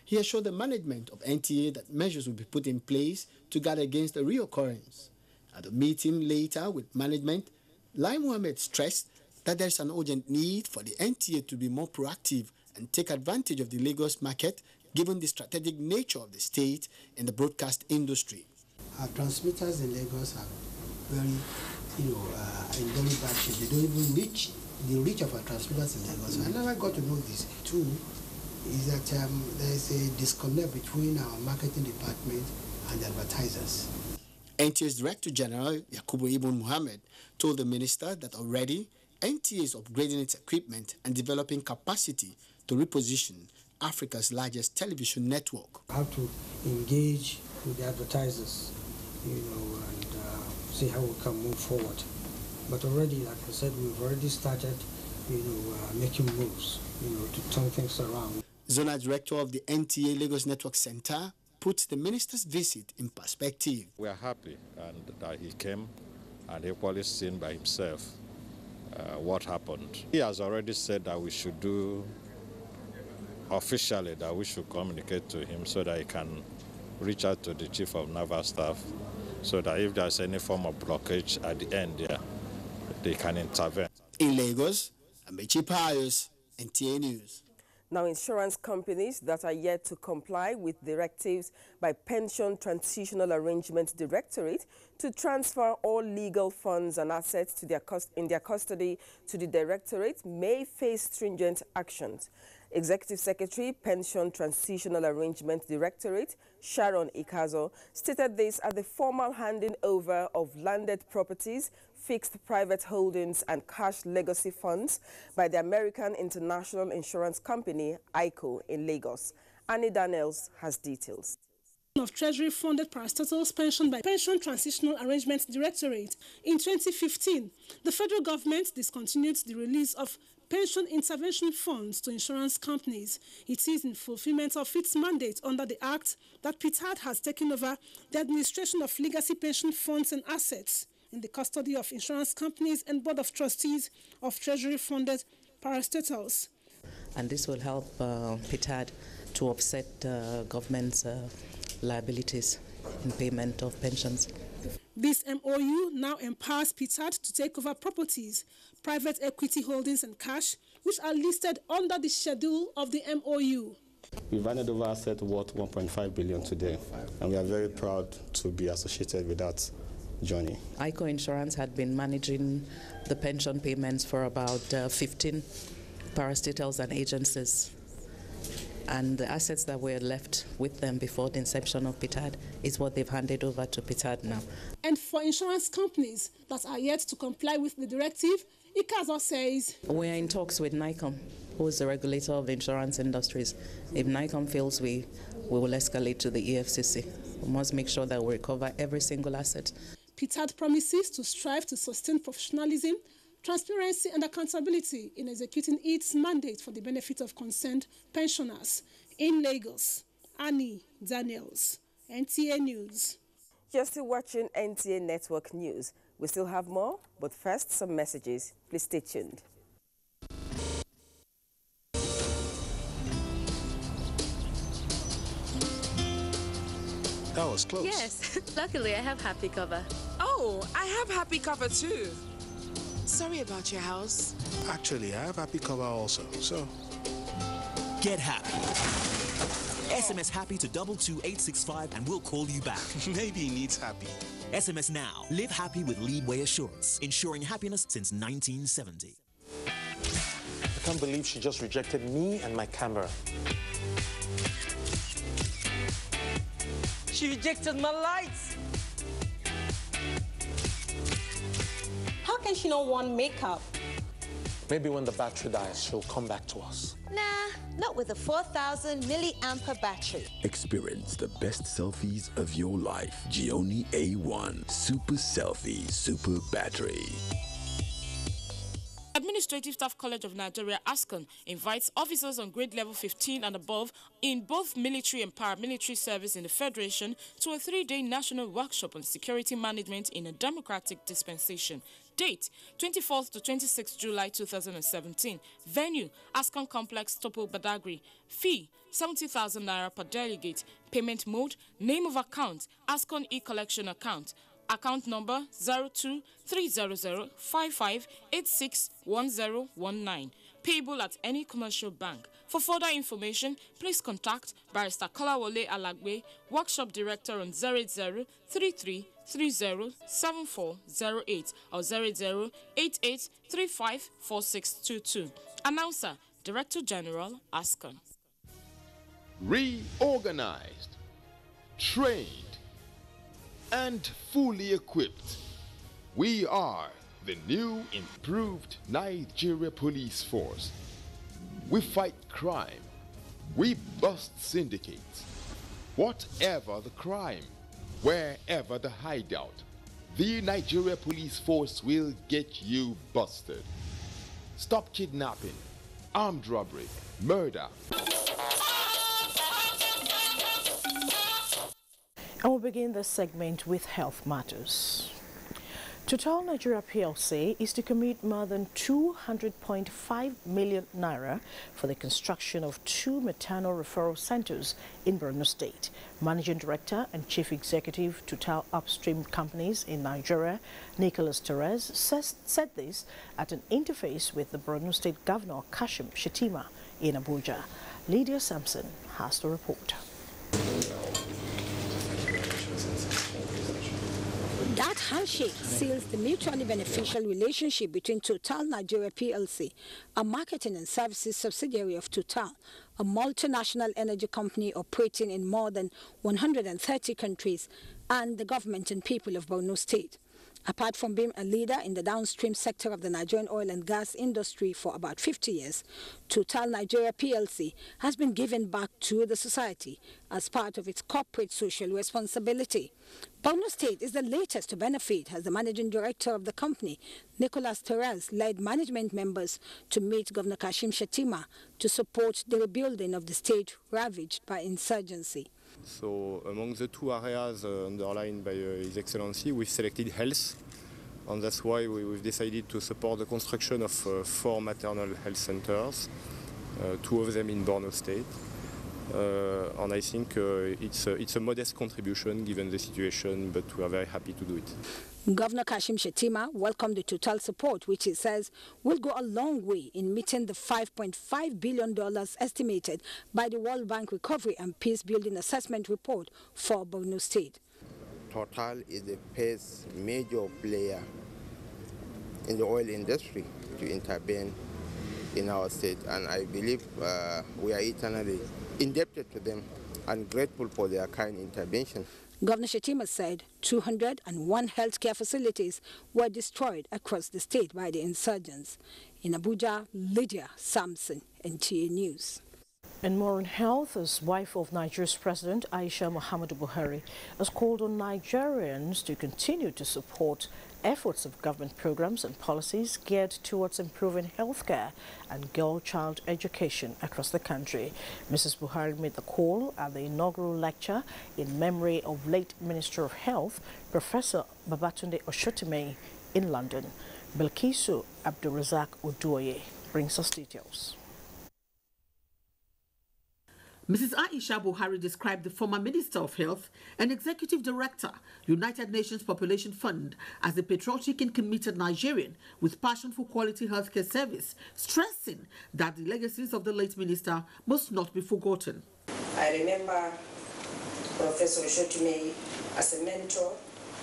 S31: He assured the management of NTA that measures will be put in place to guard against a reoccurrence. At a meeting later with management, Lai Mohammed stressed that there is an urgent need for the NTA to be more proactive and take advantage of the Lagos market, given the strategic nature of the state in the broadcast industry.
S22: Our transmitters in Lagos are very, in very bad shape. They don't even reach the reach of our transmitters in Lagos. I never got to know this too. Is that there is a disconnect between our marketing department and the advertisers.
S31: NTA's Director General Yakubu Ibn Muhammad told the minister that already NTA is upgrading its equipment and developing capacity to reposition Africa's largest television network.
S22: How to engage
S1: with the advertisers, you know, and see how we can move forward. But already, like I said, we've already started, you know, making moves, you know, to turn things around.
S31: Zonal Director of the NTA Lagos Network Center puts the minister's visit in perspective.
S2: We are happy and that he came and equally seen by himself what happened. He has already said that we should do officially, that we should communicate to him so that he can reach out to the Chief of Naval Staff so that if there's any form of blockage at the end there, they can intervene.
S31: In Lagos, Amechi Pius, NTA News.
S30: Now, insurance companies that are yet to comply with directives by Pension Transitional Arrangement Directorate to transfer all legal funds and assets to in their custody to the Directorate may face stringent actions. Executive Secretary, Pension Transitional Arrangement Directorate, Sharon Ikazo, stated this at the formal handing over of landed properties, fixed private holdings and cash legacy funds by the American International Insurance Company, ICO, in Lagos. Annie Daniels has details.
S5: Of Treasury-funded parastatals pension by Pension Transitional Arrangement Directorate. In 2015, the federal government discontinued the release of pension intervention funds to insurance companies. It is in fulfillment of its mandate under the Act that PTAD has taken over the administration of legacy pension funds and assets in the custody of insurance companies and Board of Trustees of Treasury-funded parastatals.
S6: And this will help PTAD to offset government's liabilities in payment of pensions.
S5: This MOU now empowers PTAD to take over properties, private equity holdings and cash, which are listed under the schedule of the MOU.
S7: We've handed over assets worth 1.5 billion today, and we are very proud to be associated with that journey.
S6: ICO Insurance had been managing the pension payments for about 15 parastatals and agencies. And the assets that were left with them before the inception of PTAD is what they've handed over to PTAD now.
S5: And for insurance companies that are yet to comply with the directive, Ikazo says,
S6: we are in talks with NICOM, who is the regulator of the insurance industries. If NICOM fails, we will escalate to the EFCC. We must make sure that we recover every single asset.
S5: PTAD promises to strive to sustain professionalism, transparency and accountability in executing its mandate for the benefit of concerned pensioners. In Lagos, Annie Daniels, NTA News.
S30: You're still watching NTA Network News. We still have more, but first, some messages. Please stay tuned.
S8: That was close.
S9: Yes, luckily I have Happy Cover.
S10: Oh, I have Happy Cover too. Sorry about your house.
S8: Actually, I have Happy Cover also, so.
S11: Get happy. SMS happy to 22865 and we'll call you back.
S8: Maybe he needs happy.
S11: SMS now. Live happy with Leadway Assurance, ensuring happiness since 1970.
S8: I can't believe she just rejected me and my camera.
S10: She rejected my lights.
S12: How can she not want makeup?
S8: Maybe when the battery dies, she'll come back to us.
S12: Nah, not with a 4,000 milliampere battery.
S13: Experience the best selfies of your life. Gioni A1 Super Selfie Super Battery.
S32: Administrative Staff College of Nigeria, ASCON, invites officers on grade level 15 and above in both military and paramilitary service in the Federation to a 3-day national workshop on security management in a democratic dispensation. Date, 24th to 26th July 2017. Venue, ASCON Complex, Topo Badagry. Fee, 70,000 naira per delegate. Payment mode, name of account, ASCON e-collection account. Account number 02-300-5586-1019. Payable at any commercial bank. For further information, please contact Barrister Kolawole Alagbe, Workshop Director on 080-3330-7408 or 080-8835-4622. Announcer, Director General, ASCON.
S33: Reorganized, trained, and fully equipped, we are the new improved Nigeria Police Force. We fight crime, we bust syndicates, Whatever the crime, wherever the hideout, the Nigeria Police Force will get you busted. Stop kidnapping, armed robbery, murder.
S3: And we'll begin this segment with health matters. Total Nigeria PLC is to commit more than 200.5 million naira for the construction of 2 maternal referral centers in Borno State. Managing Director and Chief Executive Total Upstream Companies in Nigeria, Nicholas Torres, said this at an interface with the Borno State Governor Kashim Shettima in Abuja. Lydia Sampson has the report.
S14: That handshake seals the mutually beneficial relationship between Total Nigeria PLC, a marketing and services subsidiary of Total, a multinational energy company operating in more than 130 countries, and the government and people of Borno State. Apart from being a leader in the downstream sector of the Nigerian oil and gas industry for about 50 years, Total Nigeria PLC has been giving back to the society as part of its corporate social responsibility. Borno State is the latest to benefit as the managing director of the company, Nicholas Torres, led management members to meet Governor Kashim Shettima to support the rebuilding of the state ravaged by insurgency.
S15: So among the 2 areas underlined by His Excellency, we've selected health, and that's why we've decided to support the construction of 4 maternal health centers, 2 of them in Borno State. And I think it's a modest contribution given the situation, but we are very happy to do it.
S14: Governor Kashim Shettima welcomed the Total support, which he says will go a long way in meeting the $5.5 billion estimated by the World Bank Recovery and Peace Building Assessment Report for Borno State.
S16: Total is the first major player in the oil industry to intervene in our state, and I believe we are eternally indebted to them and grateful for their kind intervention.
S14: Governor Shettima said 201 healthcare facilities were destroyed across the state by the insurgents. In Abuja, Lydia Sampson, NTA News.
S3: And more on health, as wife of Nigeria's President Aisha Muhammadu Buhari has called on Nigerians to continue to support efforts of government programs and policies geared towards improving healthcare and girl-child education across the country. Mrs. Buhari made the call at the inaugural lecture in memory of late Minister of Health, Professor Babatunde Oshotimei, in London. Bilkisu Abdulrazak Oduoye brings us details.
S17: Mrs. Aisha Buhari described the former Minister of Health and Executive Director, United Nations Population Fund, as a patriotic and committed Nigerian with passion for quality healthcare service, stressing that the legacies of the late minister must not be forgotten.
S18: I remember Professor Oshotimei as a mentor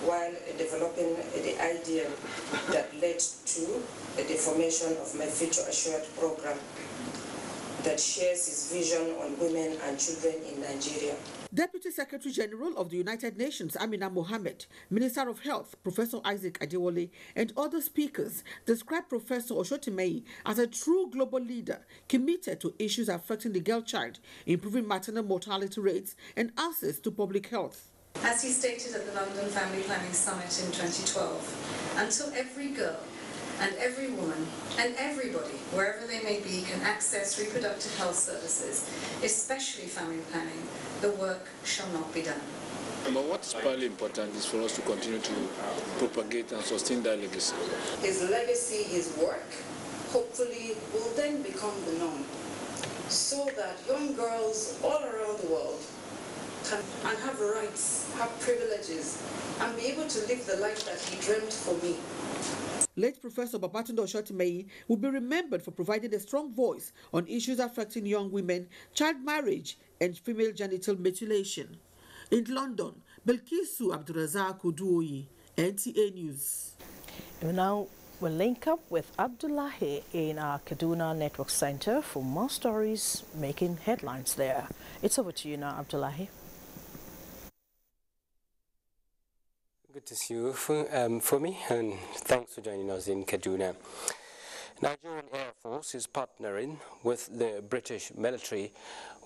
S18: while developing the idea that led to the formation of my Future Assured program that shares his vision on women and children in Nigeria.
S17: Deputy Secretary General of the United Nations, Amina Mohammed, Minister of Health, Professor Isaac Adewale, and other speakers described Professor Oshotimei as a true global leader committed to issues affecting the girl child, improving maternal mortality rates, and access to public health.
S19: As he stated at the London Family Planning Summit in 2012, until every girl and every woman and everybody, wherever they may be, can access reproductive health services, especially family planning, the work shall not be done.
S20: But what is probably important is for us to continue to propagate and sustain that legacy.
S18: His legacy, his work, hopefully will then become the norm, so that young girls all around the world can and have rights, have privileges, and be able to live the life that he dreamt for me.
S17: Late Professor Babatunde Oshotimei will be remembered for providing a strong voice on issues affecting young women, child marriage, and female genital mutilation. In London, Bilkisu Abdulrazak Oduoye, NTA News.
S3: And now we'll link up with Abdullahi in our Kaduna Network Center for more stories making headlines there. It's over to you now, Abdullahi.
S21: Good to see you for me, and thanks for joining us in Kaduna. Nigerian Air Force is partnering with the British military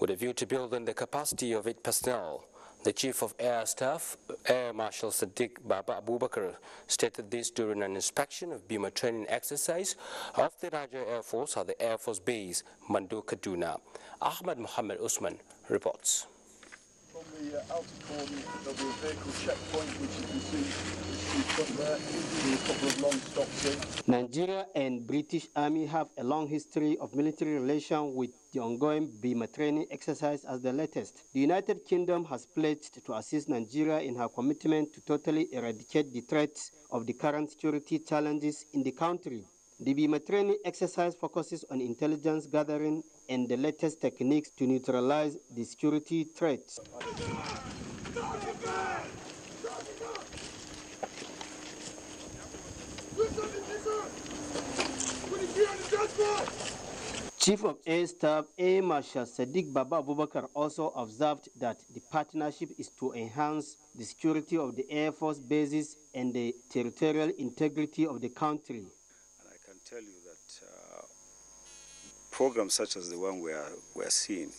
S21: with a view to building the capacity of its personnel The Chief of Air Staff, Air Marshal Sadiq Baba Abubakar, stated this during an inspection of Bima training exercise of the Nigeria Air Force at the Air Force Base, Mando, Kaduna. Ahmed Muhammad Usman reports.
S1: From the outer corner, there'll be a vehicle checkpoint, which you can see from there, with a couple of long stops in.
S2: Nigeria and British Army have a long history of military relations, with the ongoing Bima training exercise as the latest. The United Kingdom has pledged to assist Nigeria in her commitment to totally eradicate the threats of the current security challenges in the country. The Bima training exercise focuses on intelligence gathering and the latest techniques to neutralize the security threats. Chief of Air Staff Air Marshal Sadiq Baba Abubakar also observed that the partnership is to enhance the security of the Air Force bases and the territorial integrity of the country.
S4: And I can tell you that programs such as the one we are seeing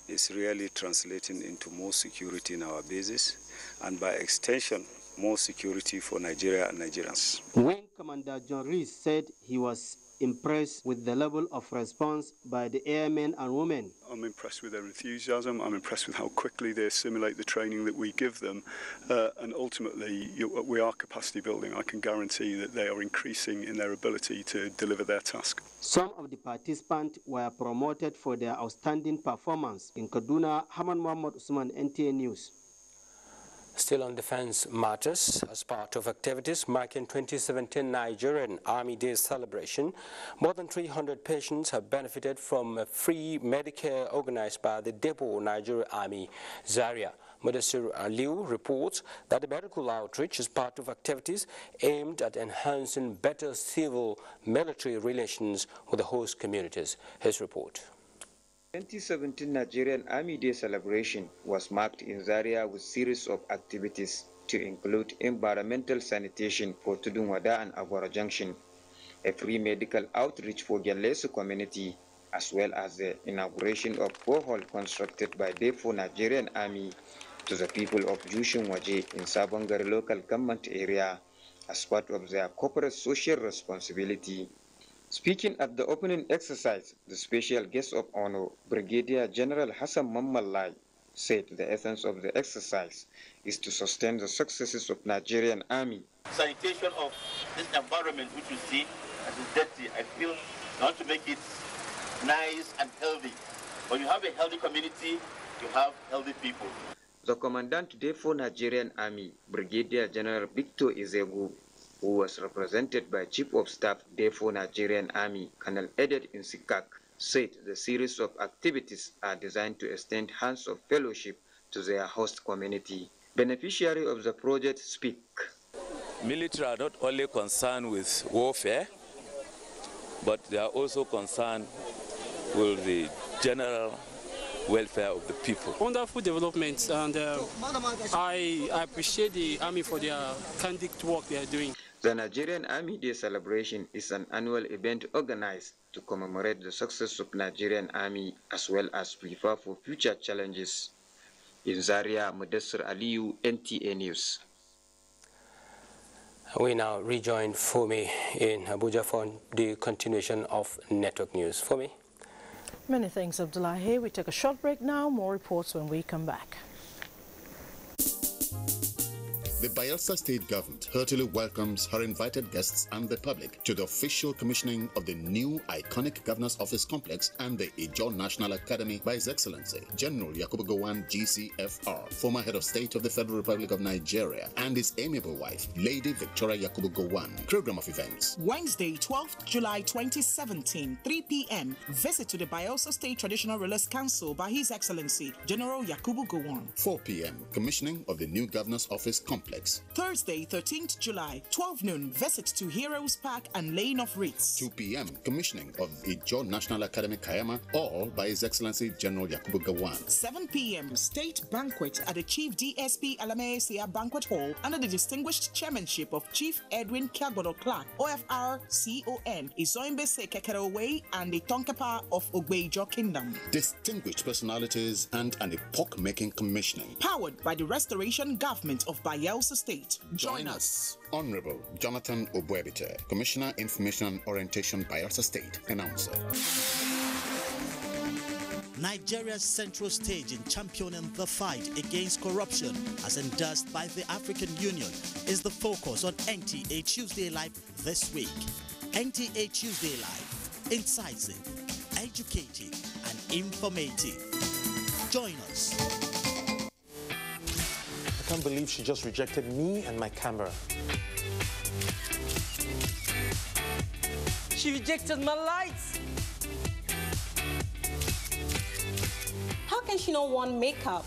S4: is really translating into more security in our bases, and by extension, more security for Nigeria and Nigerians.
S2: Wing Commander John Rees said he was impressed with the level of response by the airmen and women.
S7: I'm impressed with their enthusiasm. I'm impressed with how quickly they assimilate the training that we give them. And ultimately, we are capacity building. I can guarantee that they are increasing in their ability to deliver their task.
S2: Some of the participants were promoted for their outstanding performance. In Kaduna, Haman Muhammad Usman, NTA News.
S21: Still on defense matters, as part of activities marking 2017 Nigerian Army Day celebration, more than 300 patients have benefited from a free Medicare organized by the Depot Nigeria Army, Zaria. Mudassir Aliu reports that the medical outreach is part of activities aimed at enhancing better civil-military relations with the host communities. His report.
S22: 2017 Nigerian Army Day celebration was marked in Zaria with series of activities to include environmental sanitation for Tudunwada and Agwara Junction, a free medical outreach for Gyalesu community, as well as the inauguration of borehole constructed by Depot Nigerian Army to the people of Jushin Waje in Sabongari local government area as part of their corporate social responsibility. Speaking at the opening exercise, the special guest of honor, Brigadier General Hassan Mammalai, said the essence of the exercise is to sustain the successes of Nigerian Army.
S23: Sanitation of this environment which you see as is dirty, I feel you want to make it nice and healthy. When you have a healthy community, you have healthy people.
S22: The Commandant Depot Nigerian Army, Brigadier General Victor Izegu, who was represented by Chief of Staff Depot Nigerian Army, Colonel Edet Insikak, said the series of activities are designed to extend hands of fellowship to their host community. Beneficiaries of the project speak.
S24: Military are not only concerned with warfare, but they are also concerned with the general welfare of the people.
S25: Wonderful developments, and I appreciate the Army for their candid work they are doing.
S22: The Nigerian Army Day celebration is an annual event organized to commemorate the success of Nigerian Army as well as prepare for future challenges. In Zaria, Mudassir Aliu, NTA News.
S21: We now rejoin Fumi in Abuja for the continuation of Network News. Fumi.
S3: Many thanks, Abdullah. Here we take a short break now. More reports when we come back.
S26: The Bayelsa State Government heartily welcomes her invited guests and the public to the official commissioning of the new iconic Governor's Office Complex and the Ijaw National Academy by His Excellency General Yakubu Gowon GCFR, former head of state of the Federal Republic of Nigeria, and his amiable wife, Lady Victoria Yakubu Gowon. Program of events.
S27: Wednesday, 12th July 2017, 3 p.m. Visit to the Bayelsa State Traditional Rulers Council by His Excellency General Yakubu Gowon.
S26: 4 p.m. Commissioning of the new Governor's Office Complex. Complex.
S27: Thursday, 13th July, 12 noon, visit to Heroes Park and Lane of Reeds.
S26: 2 p.m. commissioning of Ijaw National Academy Kayama, all by His Excellency General Yakubu Gowon.
S27: 7 p.m. State Banquet at the Chief DSP Alamesia Banquet Hall under the distinguished chairmanship of Chief Edwin Kiagbodo Clark, OFR CON, Izoimbe Kekerewe, and the Tonkepa of Ogbejo Kingdom.
S26: Distinguished personalities and an epoch-making commissioning.
S27: Powered by the Restoration Government of Bayelsa State.
S26: Join us. Honorable Jonathan Obuebite, Commissioner Information Orientation, Bayelsa State, announcer.
S5: Nigeria's central stage in championing the fight against corruption, as endorsed by the African Union, is the focus on NTA Tuesday Live this week. NTA Tuesday Live, incisive, educative, and informative. Join us.
S6: I can't believe she just rejected me and my camera.
S8: She rejected my lights.
S9: How can she not want makeup?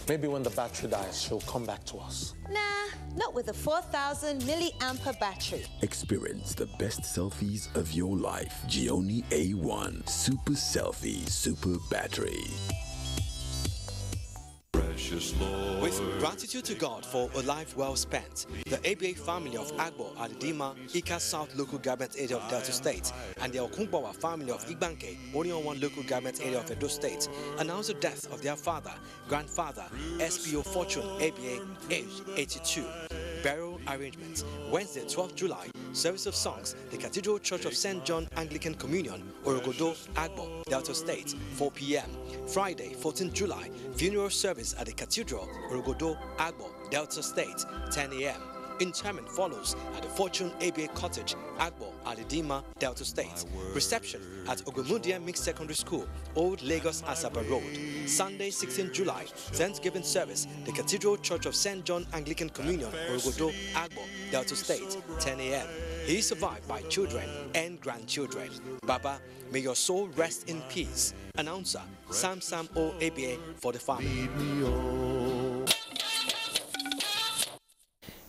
S6: Maybe when the battery dies, she'll come back to us.
S9: Nah, not with a 4,000 milliampere battery.
S10: Experience the best selfies of your life. Gioni A1 Super Selfie Super Battery.
S33: With gratitude to God for a life well spent, the ABA family of Agbo Adidima, Ika South local government area of Delta State, and the Okunkwawa family of Igbanke, Orion 1 local government area of Edo State, announced the death of their father, grandfather, SPO Fortune ABA, aged 82. Burial arrangements. Wednesday, 12th July, service of songs, the Cathedral Church of St. John Anglican Communion, Orogodo, Agbo, Delta State, 4 p.m. Friday, 14th July, funeral service at the Cathedral, Orogodo, Agbo, Delta State, 10 a.m. Interment follows at the Fortune ABA Cottage, Agbo, Adidima, Delta State. Reception at Ogomundia Mixed Secondary School, Old Lagos Asaba Road. Sunday, 16th July, Thanksgiving service, the Cathedral Church of St. John Anglican Communion, Orogodo, Agbo, Delta State, 10 a.m. He is survived by children and grandchildren. Baba, may your soul rest in peace. Announcer, Sam O ABA for the family.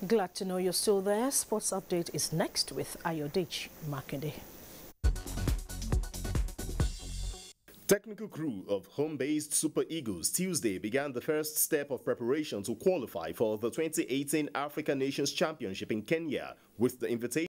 S3: Glad to know you're still there. Sports Update is next with Ayodich Makinde.
S11: Technical crew of home-based Super Eagles Tuesday began the first step of preparation to qualify for the 2018 African Nations Championship in Kenya with the invitation